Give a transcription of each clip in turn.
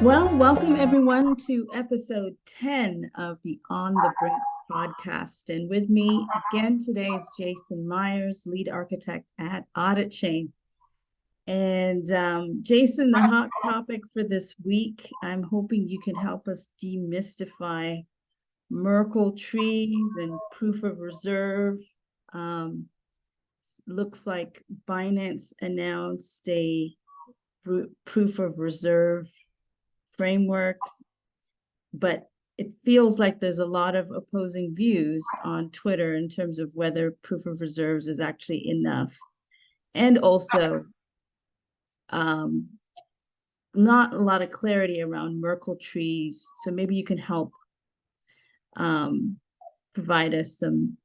Well, welcome everyone to episode 10 of the On the Brink podcast. And with me again today is Jason Meyers, lead architect at Auditchain. And Jason, the hot topic for this week, I'm hoping you can help us demystify Merkle trees and proof of reserve. Um, Looks like Binance announced a proof of reserve framework, but it feels like there's a lot of opposing views on Twitter in terms of whether proof of reserves is actually enough. And also, um, not a lot of clarity around Merkle trees. So maybe you can help um, provide us some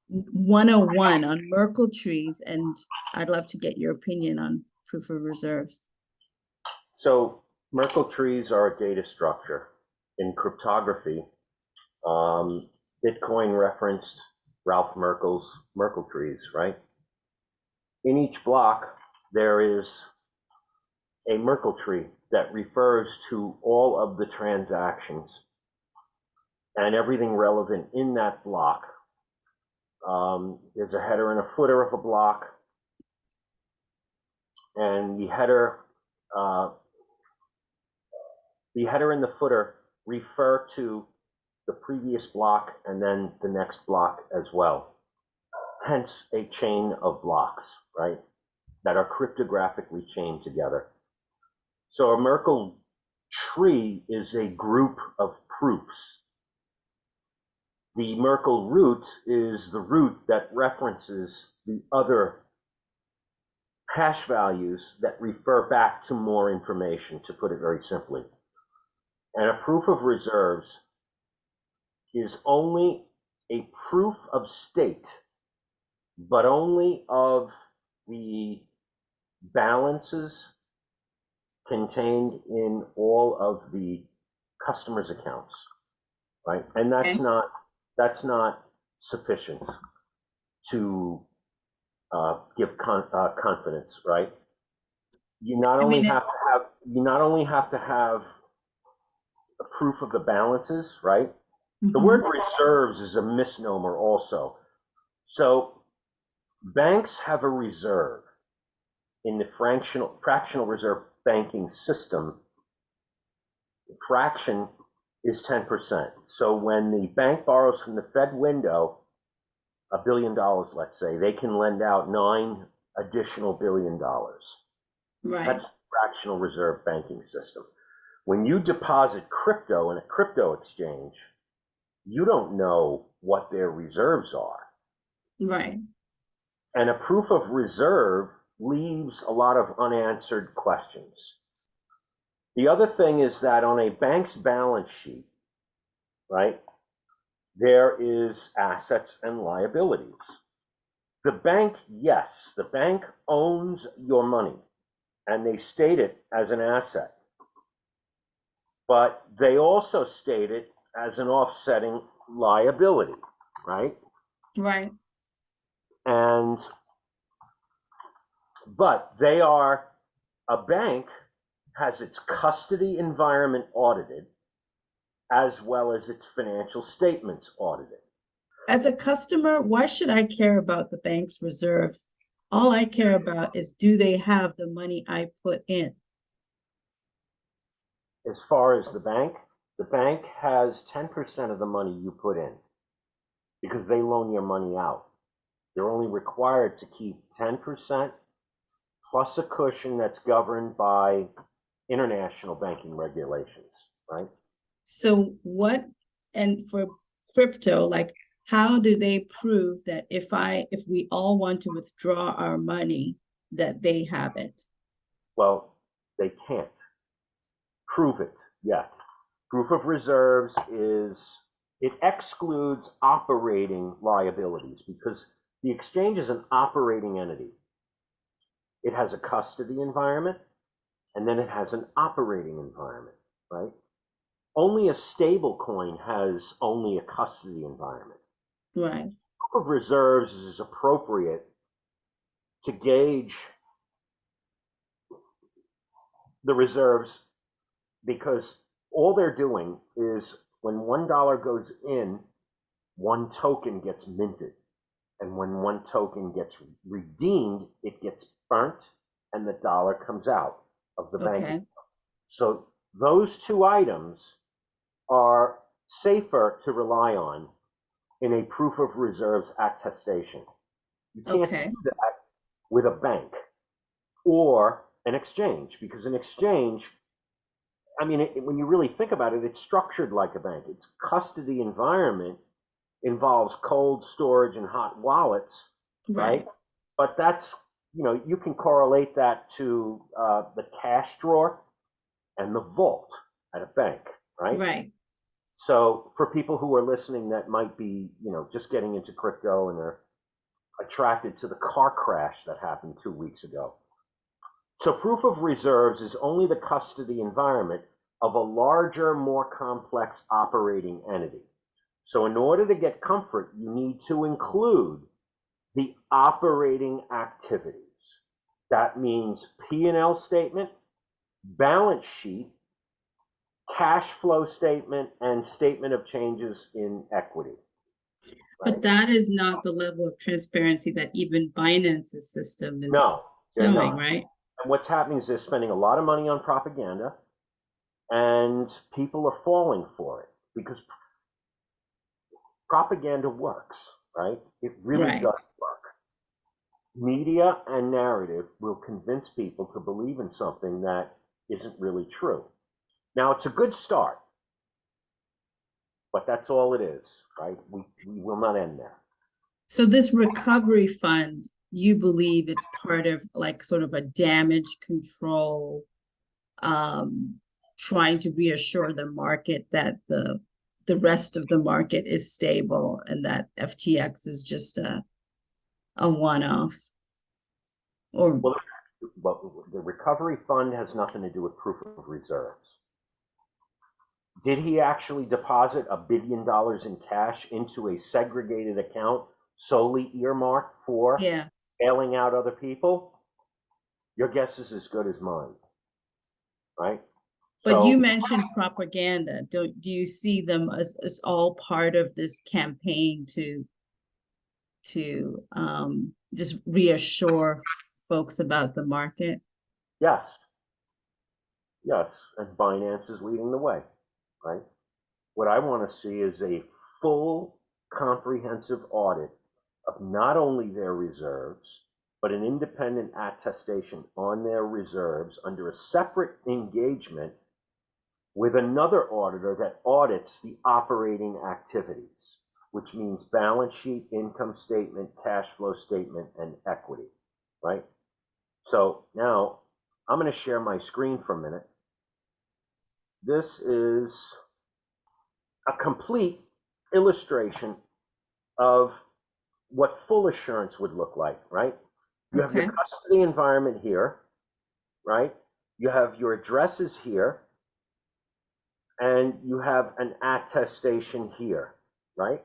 101 on Merkle trees. And I'd love to get your opinion on proof of reserves. So Merkle trees are a data structure. In cryptography, Bitcoin referenced Ralph Merkle's Merkle trees, right? In each block, there is a Merkle tree that refers to all of the transactions and everything relevant in that block. There's a header and a footer of a block, and the header and the footer refer to the previous block and then the next block as well. Hence a chain of blocks, right, that are cryptographically chained together. So a Merkle tree is a group of proofs. The Merkle root is the root that references the other hash values that refer back to more information, to put it very simply. And a proof of reserves is only a proof of state, but only of the balances contained in all of the customers' accounts, right? And that's not sufficient to give confidence, right? You not only have to have a proof of the balances, right? The word reserves is a misnomer also. So banks have a reserve in the fractional reserve banking system. The fraction is 10%. So when the bank borrows from the Fed window $1 billion, let's say, they can lend out $9 additional billion. Right. That's the fractional reserve banking system. When you deposit crypto in a crypto exchange, you don't know what their reserves are. Right. And a proof of reserve leaves a lot of unanswered questions. The other thing is that on a bank's balance sheet, right, there is assets and liabilities. The bank, yes, the bank owns your money, and they state it as an asset. But they also state it as an offsetting liability, right? Right. But they are, a bank has its custody environment audited as well as its financial statements audited. As a customer, why should I care about the bank's reserves? All I care about is, do they have the money I put in? As far as the bank has 10% of the money you put in because they loan your money out. They're only required to keep 10% plus a cushion that's governed by international banking regulations, right? So what, and for crypto, like, how do they prove that if we all want to withdraw our money, that they have it? Well, they can't prove it yet. Proof of reserves it excludes operating liabilities because the exchange is an operating entity. It has a custody environment, and then it has an operating environment, right? Only a stable coin has only a custody environment. Right. Proof of reserves is appropriate to gauge the reserves because all they're doing is when $1 goes in, one token gets minted. And when one token gets redeemed, it gets burnt and the dollar comes out of the bank. Okay. So those two items are safer to rely on in a proof of reserves attestation. You can't do that with a bank or an exchange, because an exchange, I mean, when you really think about it, it's structured like a bank. Its custody environment involves cold storage and hot wallets, right? But that's, you can correlate that to the cash drawer and the vault at a bank, right? Right. So for people who are listening that might be, just getting into crypto and are attracted to the car crash that happened 2 weeks ago. So proof of reserves is only the custody environment of a larger, more complex operating entity. So in order to get comfort, you need to include the operating activities. That means P&L statement, balance sheet, cash flow statement, and statement of changes in equity. Right? But that is not the level of transparency that even Binance's system is showing, right? And what's happening is they're spending a lot of money on propaganda, and people are falling for it because propaganda works, right? It really does work. Media and narrative will convince people to believe in something that isn't really true. Now, it's a good start, but that's all it is, right? We will not end there. So this recovery fund, you believe it's part of like sort of a damage control, trying to reassure the market that the rest of the market is stable and that FTX is just a one-off? Or well, the recovery fund has nothing to do with proof of reserves. Did he actually deposit $1 billion in cash into a segregated account solely earmarked for bailing out other people? Your guess is as good as mine, right? But you mentioned propaganda. Do you see them as all part of this campaign to just reassure folks about the market? Yes. And Binance is leading the way, right? What I want to see is a full, comprehensive audit of not only their reserves, but an independent attestation on their reserves under a separate engagement with another auditor that audits the operating activities, which means balance sheet, income statement, cash flow statement, and equity, right? So now I'm going to share my screen for a minute. This is a complete illustration of what full assurance would look like, right? You have your custody environment here, right? You have your addresses here, and you have an attestation here, right?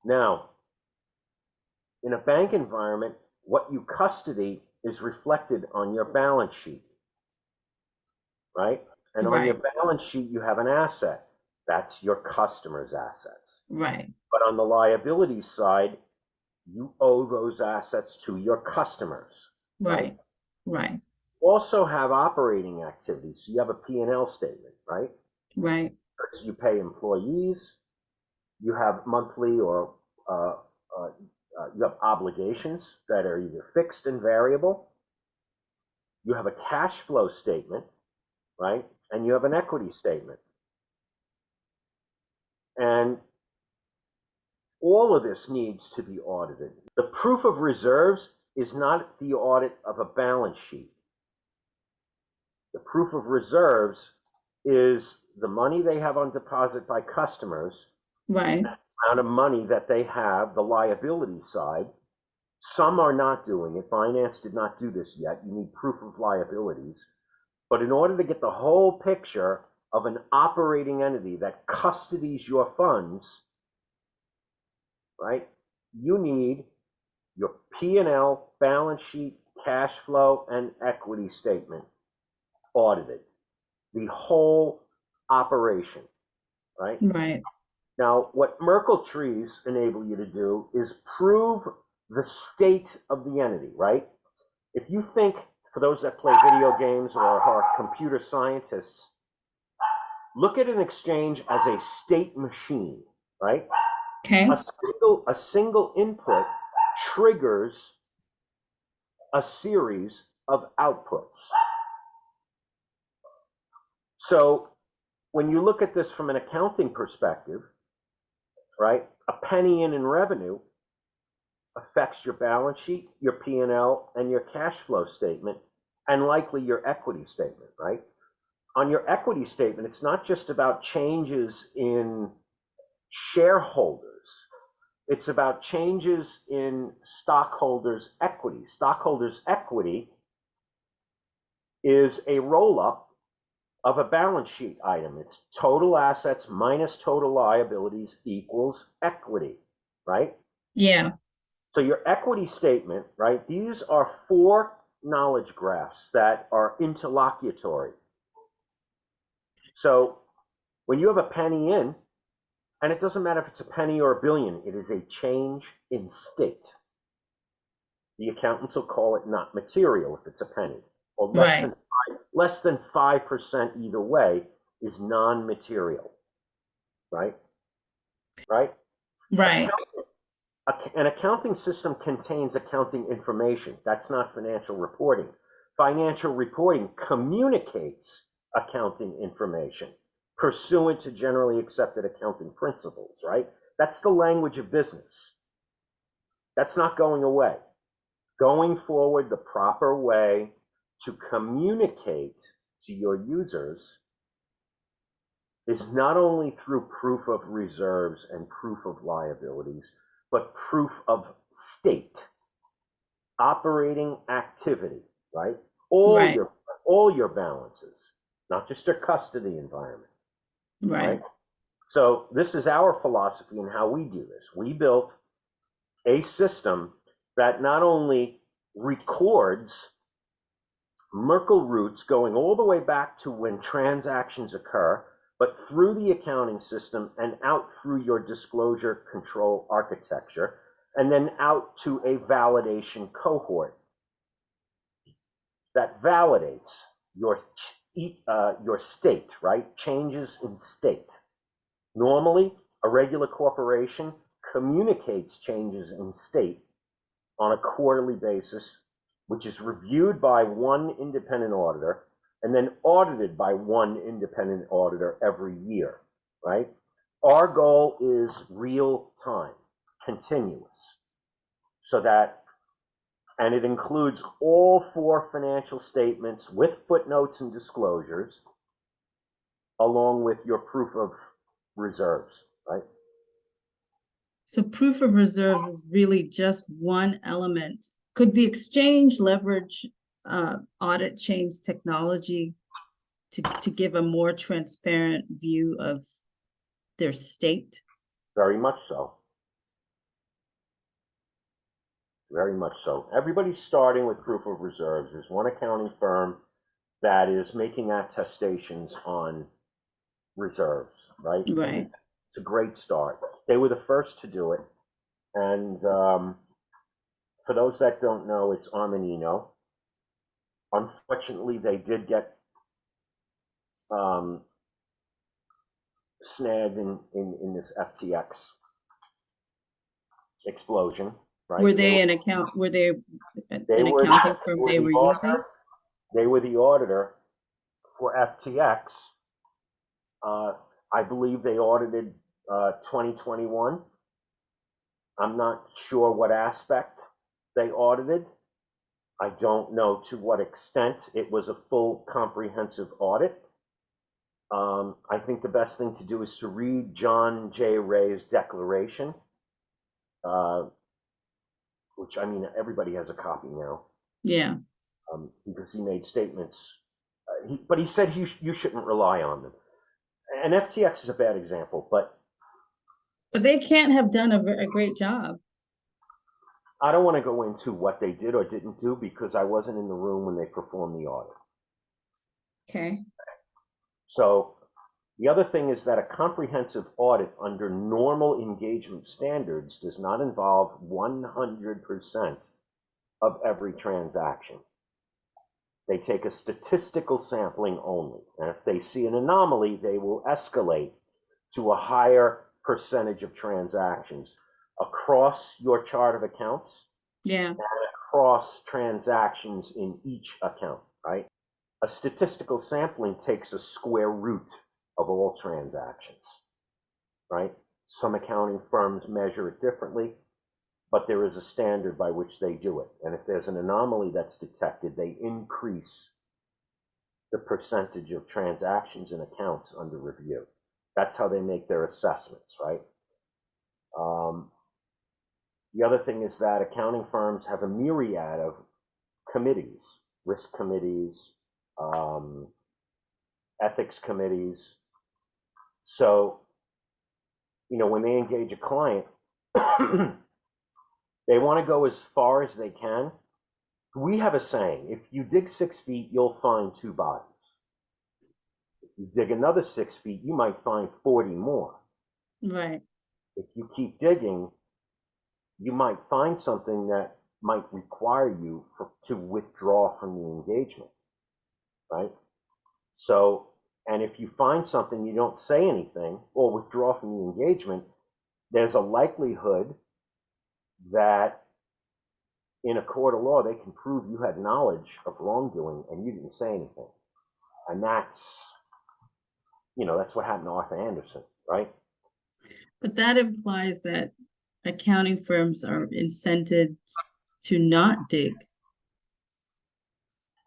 Now, in a bank environment, what you custody is reflected on your balance sheet, right? And on your balance sheet, you have an asset. That's your customer's assets. Right. But on the liability side, you owe those assets to your customers. Right. You also have operating activities. So you have a P&L statement, right? Right. Because you pay employees, you have monthly or you have obligations that are either fixed and variable. You have a cash flow statement, right? And you have an equity statement. And all of this needs to be audited. The proof of reserves is not the audit of a balance sheet. The proof of reserves is the money they have on deposit by customers, right? The amount of money that they have, the liability side. Some are not doing it. Binance did not do this yet. You need proof of liabilities. But in order to get the whole picture of an operating entity that custodies your funds, right, you need your P&L, balance sheet, cash flow, and equity statement. audited, the whole operation, right? Right. Now, what Merkle Trees enable you to do is prove the state of the entity, right? If you think, for those that play video games or are computer scientists, look at an exchange as a state machine, right? Okay. A single input triggers a series of outputs. So when you look at this from an accounting perspective, right, a penny in revenue affects your balance sheet, your P&L, and your cash flow statement, and likely your equity statement, right? On your equity statement, it's not just about changes in shareholders. It's about changes in stockholders' equity. Stockholders' equity is a roll-up of a balance sheet item. It's total assets minus total liabilities equals equity, right? Yeah. So your equity statement, right? These are 4 knowledge graphs that are interlocutory. So when you have a penny in, and it doesn't matter if it's a penny or a billion, it is a change in state. The accountants will call it not material if it's a penny, or less than 5% either way is non-material, right? Right? Right. An accounting system contains accounting information. That's not financial reporting. Financial reporting communicates accounting information pursuant to generally accepted accounting principles, right? That's the language of business. That's not going away. Going forward, the proper way to communicate to your users is not only through proof of reserves and proof of liabilities, but proof of state, operating activity, right? All your balances, not just your custody environment, right? So this is our philosophy and how we do this. We built a system that not only records Merkle roots going all the way back to when transactions occur, but through the accounting system and out through your disclosure control architecture, and then out to a validation cohort that validates your state, right? Changes in state. Normally, a regular corporation communicates changes in state on a quarterly basis, which is reviewed by one independent auditor and then audited by one independent auditor every year, right? Our goal is real time, continuous, so that, and it includes all 4 financial statements with footnotes and disclosures, along with your proof of reserves, right? So proof of reserves is really just one element. Could the exchange leverage Auditchain's technology to give a more transparent view of their state? Very much so. Very much so. Everybody's starting with proof of reserves. There's one accounting firm that is making attestations on reserves, right? Right. It's a great start. They were the first to do it. And for those that don't know, it's Armanino. Unfortunately, they did get snagged in this FTX explosion. Right? Were they an accounting firm they were using? They were the auditor for FTX. I believe they audited 2021. I'm not sure what aspect they audited. I don't know to what extent it was a full comprehensive audit. I think the best thing to do is to read John J. Ray's declaration, which, I mean, everybody has a copy now. Yeah. Because he made statements, but he said you shouldn't rely on them. And FTX is a bad example, but they can't have done a great job. I don't want to go into what they did or didn't do because I wasn't in the room when they performed the audit. Okay. So the other thing is that a comprehensive audit under normal engagement standards does not involve 100% of every transaction. They take a statistical sampling only, and if they see an anomaly, they will escalate to a higher percentage of transactions across your chart of accounts. Yeah. And across transactions in each account, right? A statistical sampling takes a square root of all transactions, right? Some accounting firms measure it differently, but there is a standard by which they do it. And if there's an anomaly that's detected, they increase the percentage of transactions and accounts under review. That's how they make their assessments, right? The other thing is that accounting firms have a myriad of committees, risk committees, ethics committees. So, when they engage a client, they want to go as far as they can. We have a saying, if you dig 6 feet, you'll find 2 bodies. If you dig another 6 feet, you might find 40 more. Right. If you keep digging, you might find something that might require you to withdraw from the engagement, right? So, and if you find something, you don't say anything or withdraw from the engagement, there's a likelihood that in a court of law, they can prove you had knowledge of wrongdoing and you didn't say anything. And that's what happened to Arthur Anderson, right? But that implies that accounting firms are incented to not dig.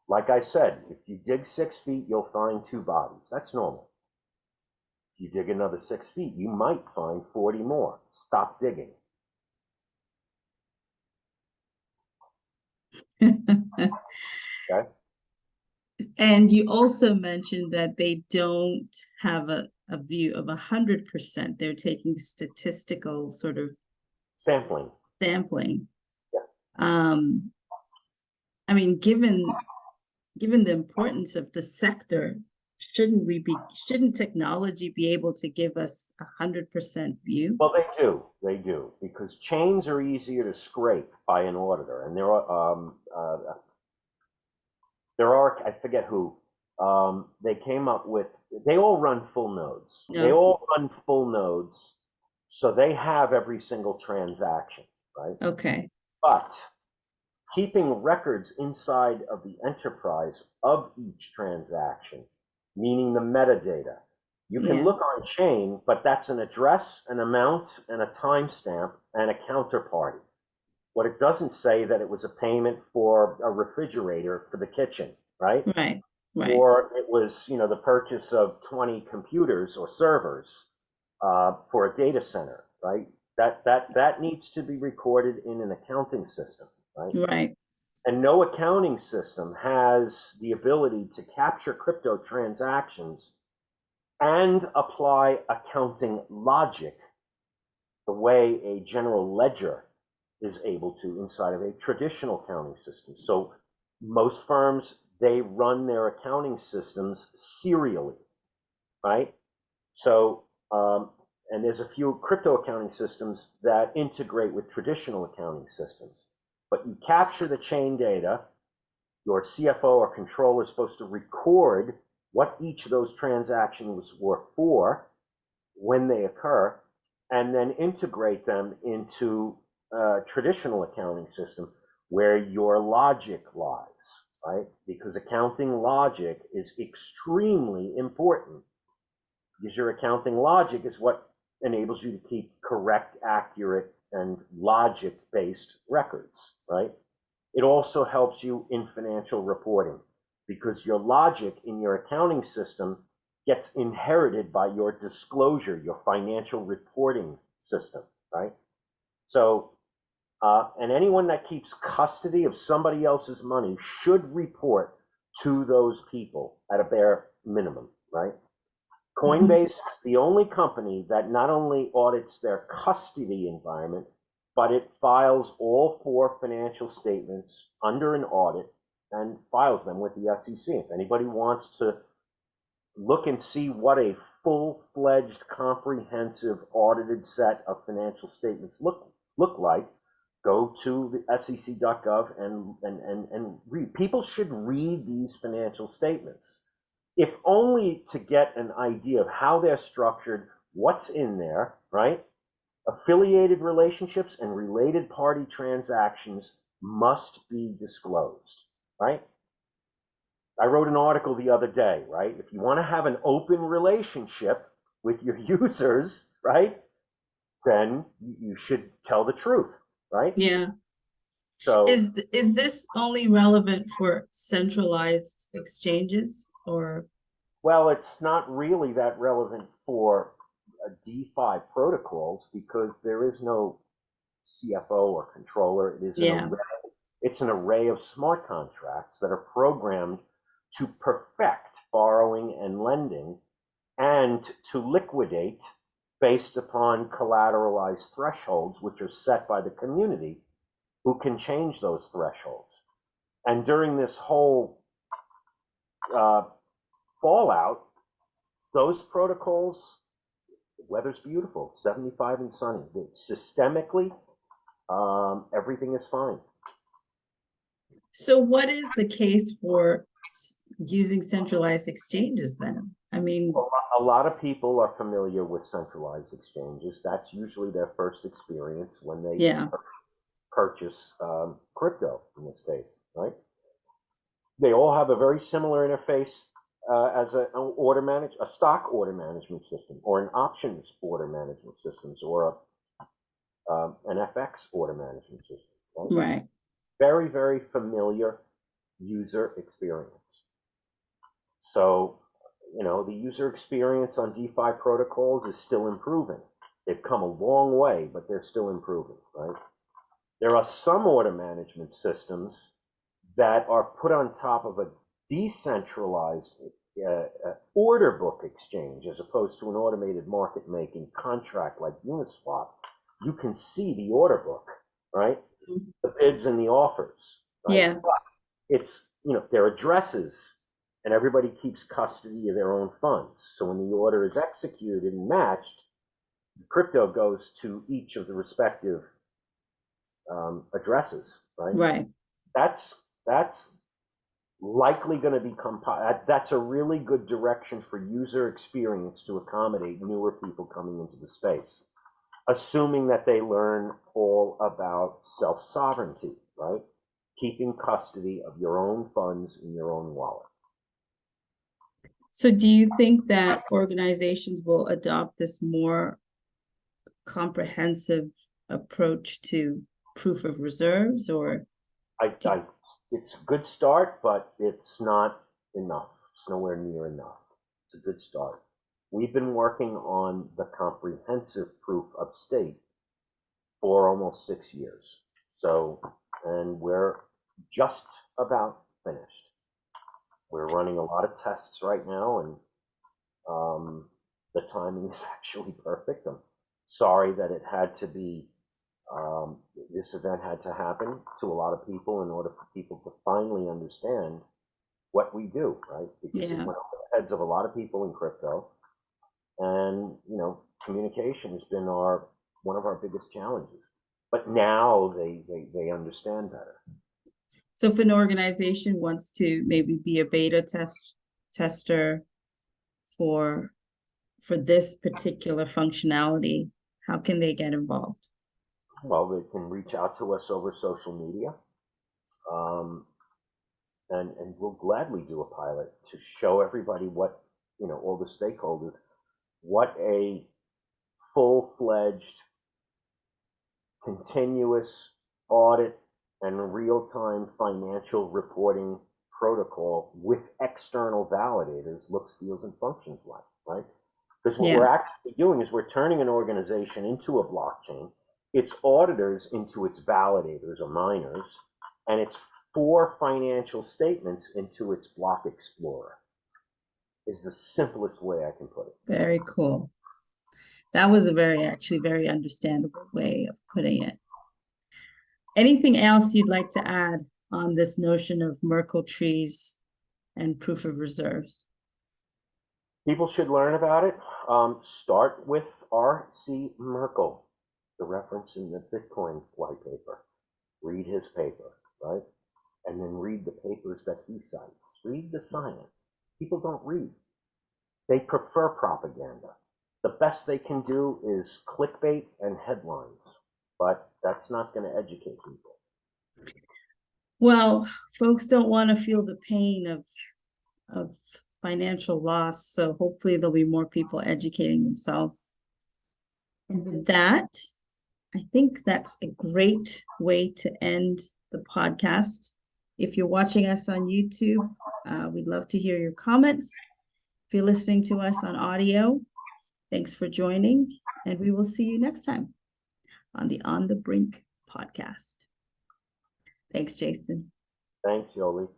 Like I said, if you dig 6 feet, you'll find 2 bodies. That's normal. If you dig another 6 feet, you might find 40 more. Stop digging. Okay? And you also mentioned that they don't have a view of 100%. They're taking statistical sort of Sampling. Yeah. I mean, given the importance of the sector, shouldn't technology be able to give us 100% view? Well, they do, because chains are easier to scrape by an auditor, and there are I forget who, they came up with, they all run full nodes. No. They all run full nodes, so they have every single transaction, right? Okay. But keeping records inside of the enterprise of each transaction, meaning the metadata. You can look on chain, but that's an address, an amount, and a timestamp, and a counterparty. What it doesn't say that it was a payment for a refrigerator for the kitchen, right? Right. Or it was, the purchase of 20 computers or servers for a data center, right? That needs to be recorded in an accounting system, right? Right. And no accounting system has the ability to capture crypto transactions and apply accounting logic the way a general ledger is able to inside of a traditional accounting system. So most firms, they run their accounting systems serially, right? So, and there's a few crypto accounting systems that integrate with traditional accounting systems. But you capture the chain data, your CFO or controller is supposed to record what each of those transactions were for, when they occur, and then integrate them into a traditional accounting system where your logic lies, right? Because accounting logic is extremely important, because your accounting logic is what enables you to keep correct, accurate, and logic-based records, right? It also helps you in financial reporting, because your logic in your accounting system gets inherited by your disclosure, your financial reporting system, right? So, and anyone that keeps custody of somebody else's money should report to those people at a bare minimum, right? Coinbase is the only company that not only audits their custody environment, but it files all 4 financial statements under an audit and files them with the SEC. If anybody wants to look and see what a full-fledged, comprehensive, audited set of financial statements look like, go to the sec.gov and read. People should read these financial statements, if only to get an idea of how they're structured, what's in there, right? Affiliated relationships and related party transactions must be disclosed, right? I wrote an article the other day, right? If you want to have an open relationship with your users, right, then you should tell the truth, right? Yeah. So, Is this only relevant for centralized exchanges or? well, it's not really that relevant for DeFi protocols because there is no CFO or controller. Yeah. It's an array of smart contracts that are programmed to perfect borrowing and lending and to liquidate based upon collateralized thresholds, which are set by the community, who can change those thresholds. And during this whole fallout, those protocols, the weather's beautiful, 75 and sunny. Systemically, everything is fine. So what is the case for using centralized exchanges then? I mean, a lot of people are familiar with centralized exchanges. That's usually their first experience when they purchase crypto in this case, right? They all have a very similar interface as a stock order management system, or an options order management systems, or an FX order management system. Right. Very, very familiar user experience. So, the user experience on DeFi protocols is still improving. They've come a long way, but they're still improving, right? There are some order management systems that are put on top of a decentralized order book exchange as opposed to an automated market making contract like Uniswap. You can see the order book, right? Mm-hmm. The bids and the offers, right? Yeah. But it's, their addresses, and everybody keeps custody of their own funds. So when the order is executed and matched, the crypto goes to each of the respective addresses, right? Right. That's likely going to become, that's a really good direction for user experience to accommodate newer people coming into the space, assuming that they learn all about self-sovereignty, right? Keeping custody of your own funds in your own wallet. So do you think that organizations will adopt this more comprehensive approach to proof of reserves, or? It's a good start, but it's not enough. It's nowhere near enough. It's a good start. We've been working on the comprehensive proof of state for almost 6 years. So, and we're just about finished. We're running a lot of tests right now, and the timing is actually perfect. I'm sorry that it had to be, this event had to happen to a lot of people in order for people to finally understand what we do, right? Because it went over the heads of a lot of people in crypto, and communication has been one of our biggest challenges. But now they understand better. So if an organization wants to maybe be a beta tester for this particular functionality, how can they get involved? Well, they can reach out to us over social media, and we'll gladly do a pilot to show everybody what, all the stakeholders, what a full-fledged, continuous audit and real-time financial reporting protocol with external validators looks, feels, and functions like, right? Because what we're actually doing is we're turning an organization into a blockchain, its auditors into its validators or miners, and its 4 financial statements into its block explorer. Is the simplest way I can put it. Very cool. That was a very understandable way of putting it. Anything else you'd like to add on this notion of Merkle trees and proof of reserves? People should learn about it. Start with R.C. Merkle, the reference in the Bitcoin white paper. Read his paper, right? And then read the papers that he cites. Read the science. People don't read. They prefer propaganda. The best they can do is clickbait and headlines, but that's not going to educate people. Well, folks don't want to feel the pain of financial loss, so hopefully there'll be more people educating themselves. And with that, I think that's a great way to end the podcast. If you're watching us on YouTube, we'd love to hear your comments. If you're listening to us on audio, thanks for joining, and we will see you next time on the On the Brink podcast. Thanks, Jason. Thanks, Yoli.